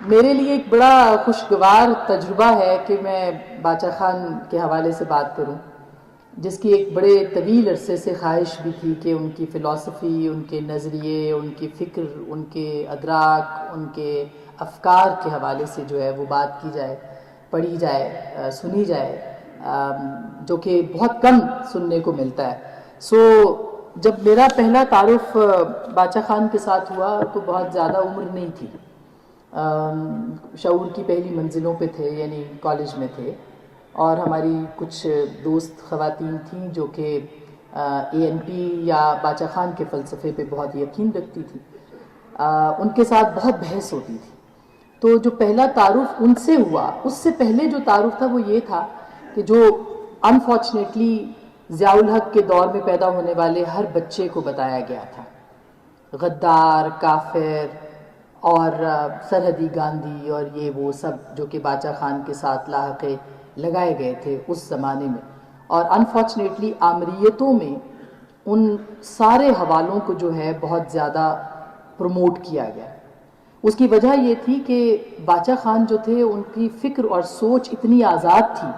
میرے لیے ایک بڑا خوشگوار تجربہ ہے کہ میں باچا خان کے حوالے سے بات کروں، جس کی ایک بڑے طویل عرصے سے خواہش بھی تھی کہ ان کی فلسفی، ان کے نظریے، ان کی فکر، ان کے ادراک، ان کے افکار کے حوالے سے جو ہے وہ بات کی جائے، پڑھی جائے، سنی جائے، جو کہ بہت کم سننے کو ملتا ہے۔ جب میرا پہلا تعارف باچا خان کے ساتھ ہوا تو بہت زیادہ عمر نہیں تھی، شعور کی پہلی منزلوں پہ تھے، یعنی کالج میں تھے، اور ہماری کچھ دوست خواتین تھیں جو کہ اے این پی یا باچا خان کے فلسفے پہ بہت یقین رکھتی تھی، ان کے ساتھ بہت بحث ہوتی تھی۔ تو جو پہلا تعارف ان سے ہوا، اس سے پہلے جو تعارف تھا وہ یہ تھا کہ جو انفارچونیٹلی ضیاء الحق کے دور میں پیدا ہونے والے ہر بچے کو بتایا گیا تھا، غدار، کافر اور سرحدی گاندھی اور یہ وہ سب جو کہ باچا خان کے ساتھ لاحقے لگائے گئے تھے اس زمانے میں، اور انفارچونیٹلی آمریتوں میں ان سارے حوالوں کو جو ہے بہت زیادہ پروموٹ کیا گیا۔ اس کی وجہ یہ تھی کہ باچا خان جو تھے ان کی فکر اور سوچ اتنی آزاد تھی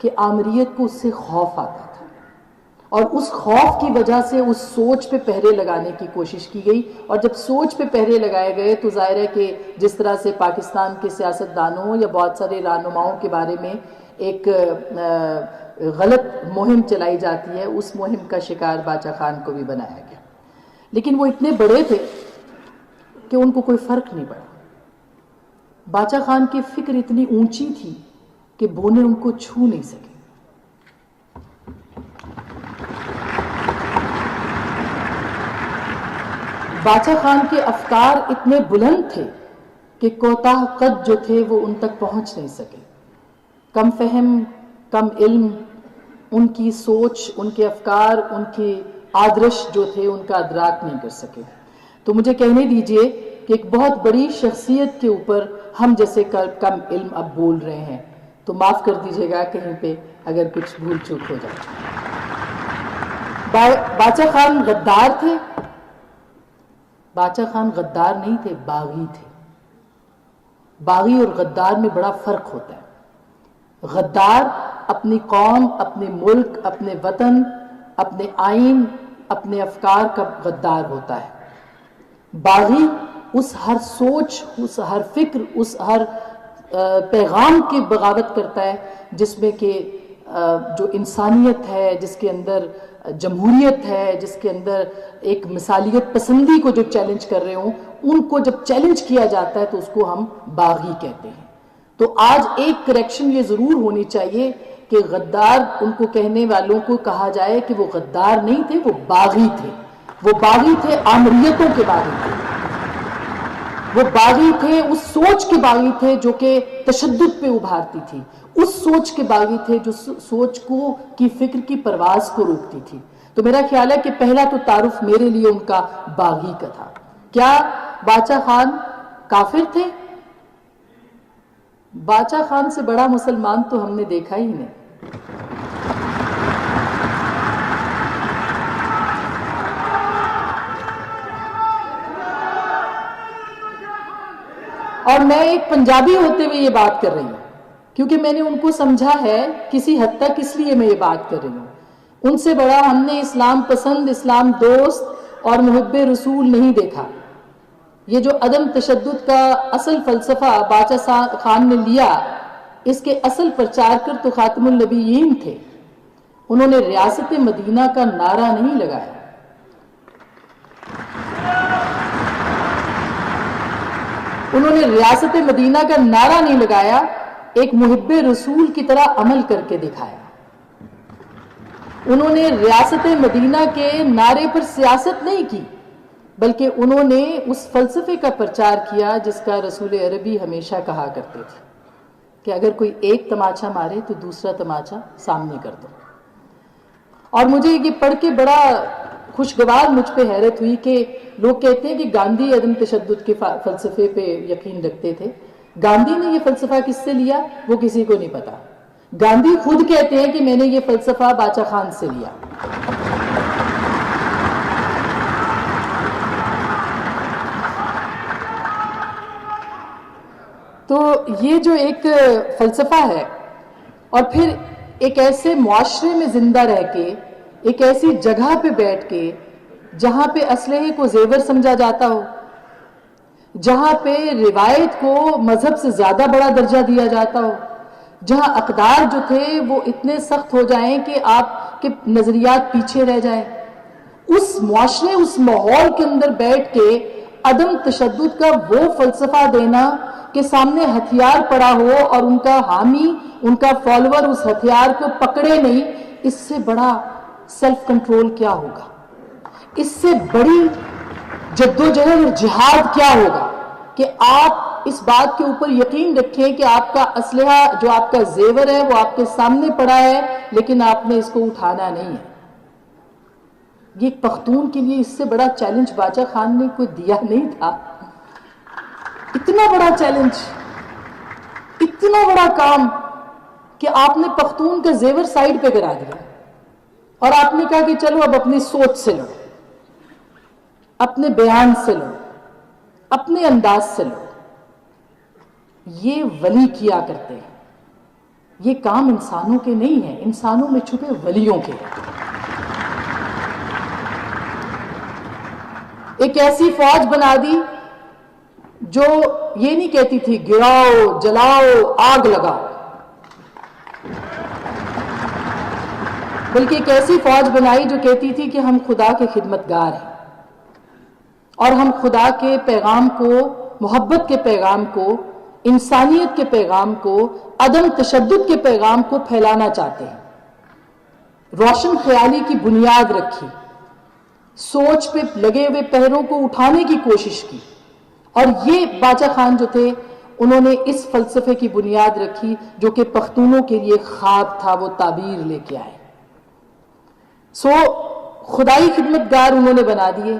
کہ آمریت کو اس سے خوف آتا تھا، اور اس خوف کی وجہ سے اس سوچ پہ پہرے لگانے کی کوشش کی گئی، اور جب سوچ پہ پہرے لگائے گئے تو ظاہر ہے کہ جس طرح سے پاکستان کے سیاستدانوں یا بہت سارے رہنماؤں کے بارے میں ایک غلط مہم چلائی جاتی ہے، اس مہم کا شکار باچا خان کو بھی بنایا گیا۔ لیکن وہ اتنے بڑے تھے کہ ان کو کوئی فرق نہیں پڑا۔ باچا خان کی فکر اتنی اونچی تھی کہ بونے ان کو چھو نہیں سکے۔ باچا خان کے افکار اتنے بلند تھے کہ کوتاہ قد جو تھے وہ ان تک پہنچ نہیں سکے۔ کم فہم، کم علم، ان کی سوچ، ان کے افکار، ان کے آدرش جو تھے ان کا ادراک نہیں کر سکے۔ تو مجھے کہنے دیجئے کہ ایک بہت بڑی شخصیت کے اوپر ہم جیسے کم علم اب بول رہے ہیں، تو معاف کر دیجئے گا کہیں پہ اگر کچھ بھول چوک ہو جائے۔ باچا خان غدار تھے؟ باچا خان غدار نہیں تھے، باغی تھے۔ باغی اور غدار میں بڑا فرق ہوتا ہے۔ غدار اپنی قوم، اپنے ملک، اپنے وطن، اپنے آئین، اپنے افکار کا غدار ہوتا ہے۔ باغی اس ہر سوچ، اس ہر فکر، اس ہر پیغام کی بغاوت کرتا ہے جس میں کہ جو انسانیت ہے، جس کے اندر جمہوریت ہے، جس کے اندر ایک مثالیت پسندی کو جو چیلنج کر رہے ہوں، ان کو جب چیلنج کیا جاتا ہے تو اس کو ہم باغی کہتے ہیں۔ تو آج ایک کریکشن یہ ضرور ہونی چاہیے کہ غدار ان کو کہنے والوں کو کہا جائے کہ وہ غدار نہیں تھے، وہ باغی تھے۔ وہ باغی تھے، آمریتوں کے باغی تھے۔ وہ باغی تھے، اس سوچ کے باغی تھے جو کہ تشدد پہ ابھارتی تھی، اس سوچ کے باغی تھے جو سوچ کو کی فکر کی پرواز کو روکتی تھی۔ تو میرا خیال ہے کہ پہلا تو تعارف میرے لیے ان کا باغی کا تھا۔ کیا باچا خان کافر تھے؟ باچا خان سے بڑا مسلمان تو ہم نے دیکھا ہی نہیں۔ اور میں ایک پنجابی ہوتے ہوئے یہ بات کر رہی ہوں کیونکہ میں نے ان کو سمجھا ہے کسی حد تک، اس لیے میں یہ بات کر رہی ہوں۔ ان سے بڑا ہم نے اسلام پسند، اسلام دوست اور محب رسول نہیں دیکھا۔ یہ جو عدم تشدد کا اصل فلسفہ باچا خان نے لیا، اس کے اصل پرچارکر تو خاتم النبیین تھے۔ انہوں نے ریاست مدینہ کا نعرہ نہیں لگایا، انہوں نے ریاست مدینہ کا نعرہ نہیں لگایا، ایک محب رسول کی طرح عمل کر کے دکھایا۔ انہوں نے ریاست مدینہ کے نعرے پر سیاست نہیں کی، بلکہ انہوں نے اس فلسفے کا پرچار کیا جس کا رسول عربی ہمیشہ کہا کرتے تھے کہ اگر کوئی ایک تماچا مارے تو دوسرا تماچا سامنے کر دو۔ اور مجھے یہ پڑھ کے بڑا خوشگوار مجھ پہ حیرت ہوئی کہ لوگ کہتے ہیں کہ گاندھی عدم تشدد کے فلسفے پہ یقین رکھتے تھے۔ گاندھی نے یہ فلسفہ کس سے لیا وہ کسی کو نہیں پتا۔ گاندھی خود کہتے ہیں کہ میں نے یہ فلسفہ باچا خان سے لیا۔ تو یہ جو ایک فلسفہ ہے، اور پھر ایک ایسے معاشرے میں زندہ رہ کے، ایک ایسی جگہ پہ بیٹھ کے جہاں پہ اسلحے کو زیور سمجھا جاتا ہو، جہاں پہ روایت کو مذہب سے زیادہ بڑا درجہ دیا جاتا ہو، جہاں اقدار جو تھے وہ اتنے سخت ہو جائیں کہ آپ کے نظریات پیچھے رہ جائیں، اس معاشرے، اس ماحول کے اندر بیٹھ کے عدم تشدد کا وہ فلسفہ دینا کہ سامنے ہتھیار پڑا ہو اور ان کا حامی، ان کا فالوور اس ہتھیار کو پکڑے نہیں، اس سے بڑا سیلف کنٹرول کیا ہوگا؟ اس سے بڑی جدوجہد اور جہاد کیا ہوگا کہ آپ اس بات کے اوپر یقین رکھیں کہ آپ کا اسلحہ، جو آپ کا زیور ہے، وہ آپ کے سامنے پڑا ہے، لیکن آپ نے اس کو اٹھانا نہیں ہے۔ یہ پختون کے لیے اس سے بڑا چیلنج باچا خان نے کوئی دیا نہیں تھا۔ اتنا بڑا چیلنج، اتنا بڑا کام کہ آپ نے پختون کا زیور سائڈ پہ کرا دیا اور آپ نے کہا کہ چلو اب اپنی سوچ سے لڑو، اپنے بیان سے لڑو، اپنے انداز سے لڑو۔ یہ ولی کیا کرتے ہیں، یہ کام انسانوں کے نہیں ہیں، انسانوں میں چھپے ولیوں کے ہیں۔ ایک ایسی فوج بنا دی جو یہ نہیں کہتی تھی گراؤ، جلاؤ، آگ لگاؤ، بلکہ ایک ایسی فوج بنائی جو کہتی تھی کہ ہم خدا کے خدمتگار ہیں اور ہم خدا کے پیغام کو، محبت کے پیغام کو، انسانیت کے پیغام کو، عدم تشدد کے پیغام کو پھیلانا چاہتے ہیں۔ روشن خیالی کی بنیاد رکھی، سوچ پہ لگے ہوئے پہروں کو اٹھانے کی کوشش کی، اور یہ باچا خان جو تھے انہوں نے اس فلسفے کی بنیاد رکھی جو کہ پختونوں کے لیے خواب تھا، وہ تعبیر لے کے آئے۔ خدائی خدمتگار انہوں نے بنا دیے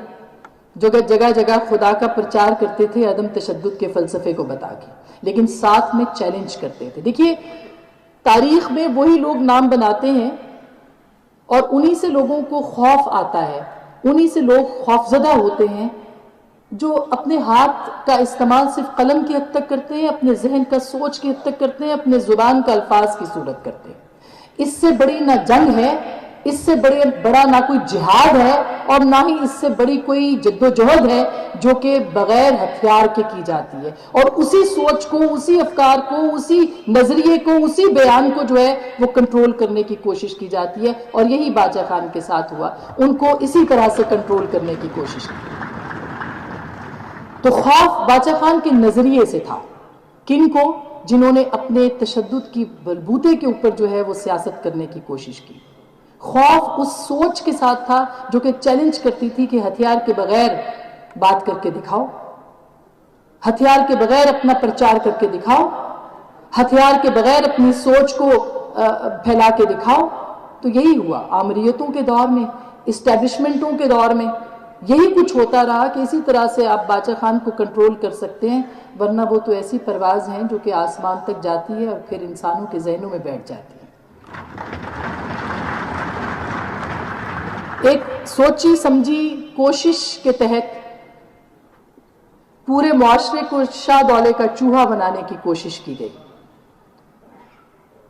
جو کہ جگہ جگہ خدا کا پرچار کرتے تھے عدم تشدد کے فلسفے کو بتا کے، لیکن ساتھ میں چیلنج کرتے تھے۔ دیکھیے تاریخ میں وہی لوگ نام بناتے ہیں اور انہی سے لوگوں کو خوف آتا ہے، انہی سے لوگ خوفزدہ ہوتے ہیں جو اپنے ہاتھ کا استعمال صرف قلم کی حد تک کرتے ہیں، اپنے ذہن کا سوچ کی حد تک کرتے ہیں، اپنے زبان کا الفاظ کی صورت کرتے ہیں۔ اس سے بڑی نہ جنگ ہے، اس سے بڑا نہ کوئی جہاد ہے، اور نہ ہی اس سے بڑی کوئی جدوجہد ہے جو کہ بغیر ہتھیار کے کی جاتی ہے، اور اسی سوچ کو، اسی افکار کو، اسی نظریے کو، اسی بیان کو جو ہے وہ کنٹرول کرنے کی کوشش کی جاتی ہے، اور یہی باچا خان کے ساتھ ہوا، ان کو اسی طرح سے کنٹرول کرنے کی کوشش کی۔ تو خوف باچا خان کے نظریے سے تھا، کن کو؟ جنہوں نے اپنے تشدد کی بلبوتے کے اوپر جو ہے وہ سیاست کرنے کی کوشش کی۔ خوف اس سوچ کے ساتھ تھا جو کہ چیلنج کرتی تھی کہ ہتھیار کے بغیر بات کر کے دکھاؤ، ہتھیار کے بغیر اپنا پرچار کر کے دکھاؤ، ہتھیار کے بغیر اپنی سوچ کو پھیلا کے دکھاؤ۔ تو یہی ہوا آمریتوں کے دور میں، اسٹیبلشمنٹوں کے دور میں، یہی کچھ ہوتا رہا کہ اسی طرح سے آپ باچا خان کو کنٹرول کر سکتے ہیں، ورنہ وہ تو ایسی پرواز ہیں جو کہ آسمان تک جاتی ہے اور پھر انسانوں کے ذہنوں میں بیٹھ جاتی ہے۔ ایک سوچی سمجھی کوشش کے تحت پورے معاشرے کو شاہ دولے کا چوہا بنانے کی کوشش کی گئی،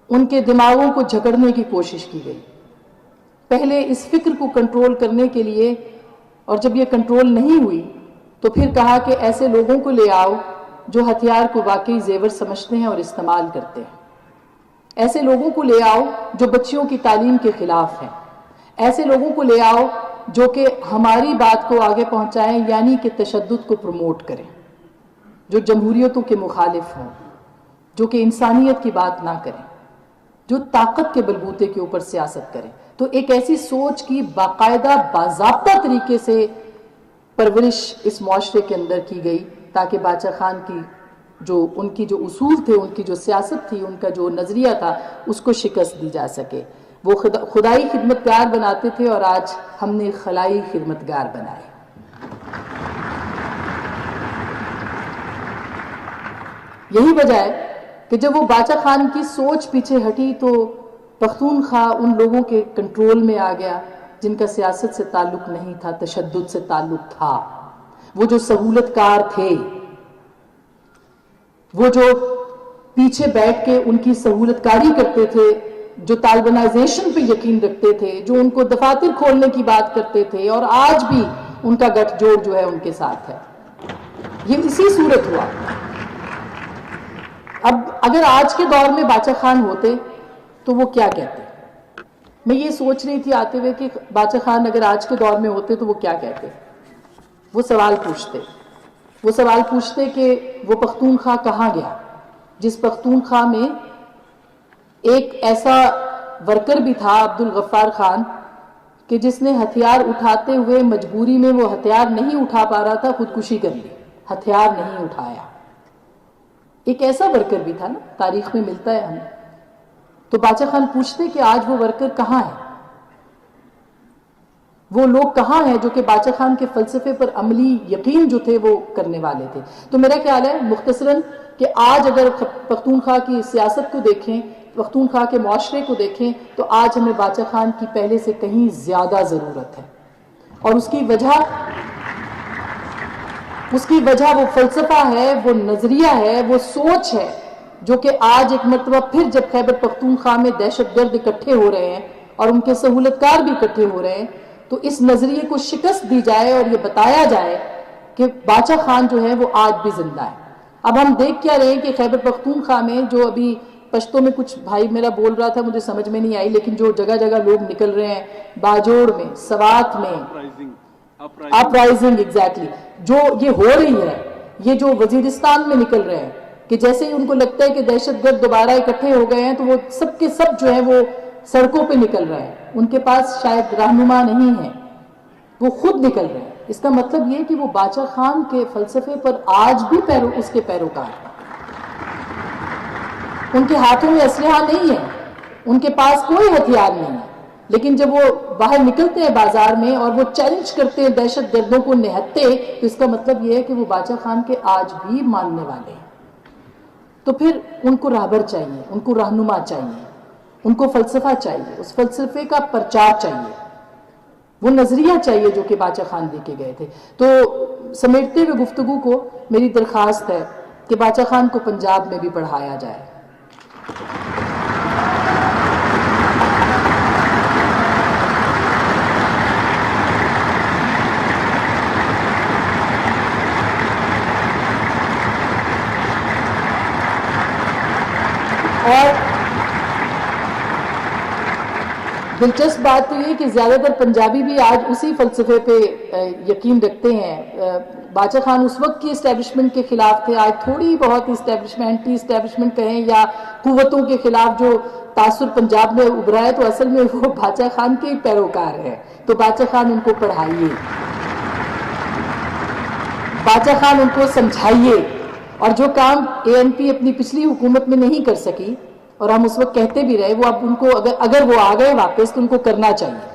ان کے دماغوں کو جھکڑنے کی کوشش کی گئی۔ پہلے اس فکر کو کنٹرول کرنے کے لیے، اور جب یہ کنٹرول نہیں ہوئی تو پھر کہا کہ ایسے لوگوں کو لے آؤ جو ہتھیار کو واقعی زیور سمجھتے ہیں اور استعمال کرتے ہیں، ایسے لوگوں کو لے آؤ جو بچیوں کی تعلیم کے خلاف ہیں، ایسے لوگوں کو لے آؤ جو کہ ہماری بات کو آگے پہنچائیں، یعنی کہ تشدد کو پروموٹ کریں، جو جمہوریتوں کے مخالف ہوں، جو کہ انسانیت کی بات نہ کریں، جو طاقت کے بلبوتے کے اوپر سیاست کریں۔ تو ایک ایسی سوچ کی باقاعدہ باضابطہ طریقے سے پرورش اس معاشرے کے اندر کی گئی تاکہ باچا خان کی ان کی جو اصول تھے، ان کی جو سیاست تھی، ان کا جو نظریہ تھا، اس کو شکست دی جا سکے۔ وہ خدائی خدمتگار بناتے تھے اور آج ہم نے خلائی خدمتگار بنائے۔ یہی وجہ ہے کہ جب وہ باچا خان کی سوچ پیچھے ہٹی تو پختونخوا ان لوگوں کے کنٹرول میں آ گیا جن کا سیاست سے تعلق نہیں تھا، تشدد سے تعلق تھا۔ وہ جو سہولت کار تھے، وہ جو پیچھے بیٹھ کے ان کی سہولت کاری کرتے تھے، جو طالبانائزیشن پہ یقین رکھتے تھے، جو ان کو دفاتر کھولنے کی بات کرتے تھے، اور آج بھی ان کا گٹھ جوڑ جو ہے ان کے ساتھ ہے. یہ اسی صورت ہوا. اب اگر آج کے دور میں باچا خان ہوتے تو وہ کیا کہتے؟ میں یہ سوچ رہی تھی آتے ہوئے کہ باچا خان اگر آج کے دور میں ہوتے تو وہ کیا کہتے؟ وہ سوال پوچھتے کہ وہ پختونخوا کہاں گیا، جس پختونخوا میں ایک ایسا ورکر بھی تھا عبدالغفار خان کہ جس نے ہتھیار اٹھاتے ہوئے مجبوری میں وہ ہتھیار نہیں اٹھا پا رہا تھا، خودکشی کر لی، ہتھیار نہیں اٹھایا. ایک ایسا ورکر بھی تھا نا، تاریخ میں ملتا ہے ہمیں. تو باچا خان پوچھتے کہ آج وہ ورکر کہاں ہے، وہ لوگ کہاں ہیں جو کہ باچا خان کے فلسفے پر عملی یقین جو تھے وہ کرنے والے تھے. تو میرا خیال ہے مختصراً کہ آج اگر پختونخوا کی سیاست کو دیکھیں، پختونخوا کے معاشرے کو دیکھیں، تو آج ہمیں باچا خان کی پہلے سے کہیں زیادہ ضرورت ہے. اور اس کی وجہ وہ فلسفہ ہے، وہ نظریہ ہے، وہ سوچ ہے جو کہ آج ایک مرتبہ پھر جب خیبر پختونخوا میں دہشت گرد اکٹھے ہو رہے ہیں اور ان کے سہولت کار بھی اکٹھے ہو رہے ہیں، تو اس نظریے کو شکست دی جائے اور یہ بتایا جائے کہ باچا خان جو ہے وہ آج بھی زندہ ہے. اب ہم دیکھ کیا رہے ہیں کہ خیبر پختونخوا میں جو ابھی پشتو میں کچھ بھائی میرا بول رہا تھا، مجھے سمجھ میں نہیں آئی، لیکن جو جگہ جگہ لوگ نکل رہے ہیں، باجوڑ میں، سوات میں، اپرائزنگ ایگزیکٹلی جو یہ ہو رہی ہے، یہ جو وزیرستان میں نکل رہے ہیں کہ جیسے ہی ان کو لگتا ہے کہ دہشت گرد دوبارہ اکٹھے ہو گئے ہیں تو وہ سب کے سب جو ہے وہ سڑکوں پہ نکل رہے ہیں. ان کے پاس شاید رہنما نہیں ہے، وہ خود نکل رہے ہیں. اس کا مطلب یہ کہ وہ باچا خان کے فلسفے پر آج بھی اس کے پیروکار ہیں. ان کے ہاتھوں میں اسلحہ نہیں ہے، ان کے پاس کوئی ہتھیار نہیں ہے، لیکن جب وہ باہر نکلتے ہیں بازار میں اور وہ چیلنج کرتے ہیں دہشت گردوں کو نہتے، تو اس کا مطلب یہ ہے کہ وہ باچا خان کے آج بھی ماننے والے ہیں. تو پھر ان کو راہبر چاہیے، ان کو رہنما چاہیے، ان کو فلسفہ چاہیے، اس فلسفے کا پرچار چاہیے، وہ نظریہ چاہیے جو کہ باچا خان دے کے گئے تھے. تو سمیٹتے ہوئے گفتگو کو میری درخواست ہے کہ باچا خان کو پنجاب میں بھی پڑھایا جائے. اور دلچسپ بات تو یہ کہ زیادہ تر پنجابی بھی آج اسی فلسفے پہ یقین رکھتے ہیں. باچا خان اس وقت کی اسٹیبلشمنٹ کے خلاف تھے، آج تھوڑی بہت اینٹی اسٹیبلشمنٹ کہیں یا قوتوں کے خلاف جو تاثر پنجاب میں ابھرا ہے، تو اصل میں وہ باچا خان کے پیروکار ہے. تو باچا خان ان کو پڑھائیے، باچا خان ان کو سمجھائیے، اور جو کام ANP اپنی پچھلی حکومت میں نہیں کر سکی اور ہم اس وقت کہتے بھی رہے، وہ اب ان کو اگر وہ آ گئے واپس تو ان کو کرنا چاہیے.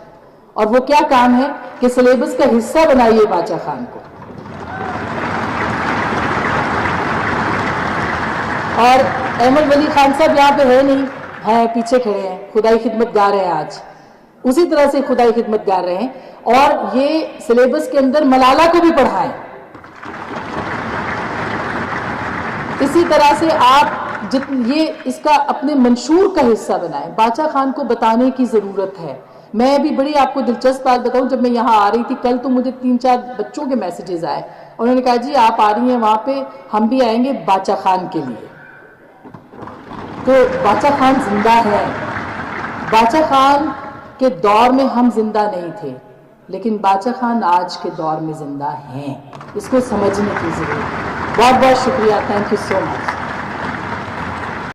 اور وہ کیا کام ہے کہ سلیبس کا حصہ بنائیے باچا خان کو. اور احمد ولی خان صاحب یہاں پہ ہے نہیں، ہیں پیچھے کھڑے ہیں، خدائی خدمت گار ہیں، آج اسی طرح سے خدائی خدمت گار رہے ہیں. اور یہ سلیبس کے اندر ملالہ کو بھی پڑھائیں. اسی طرح سے آپ یہ اس کا اپنے منشور کا حصہ بنائیں. باچا خان کو بتانے کی ضرورت ہے. میں بھی بڑی آپ کو دلچسپ بات بتاؤں، جب میں یہاں آ رہی تھی کل تو مجھے 3-4 بچوں کے میسیجز آئے، انہوں نے کہا جی آپ آ رہی ہیں وہاں پہ، ہم بھی آئیں گے باچا خان کے لیے. تو باچا خان زندہ ہے. باچا خان کے دور میں ہم زندہ نہیں تھے، لیکن باچا خان آج کے دور میں زندہ ہیں. اس کو سمجھنے کی ضرورت ہے. بہت بہت شکریہ. Thank you so much.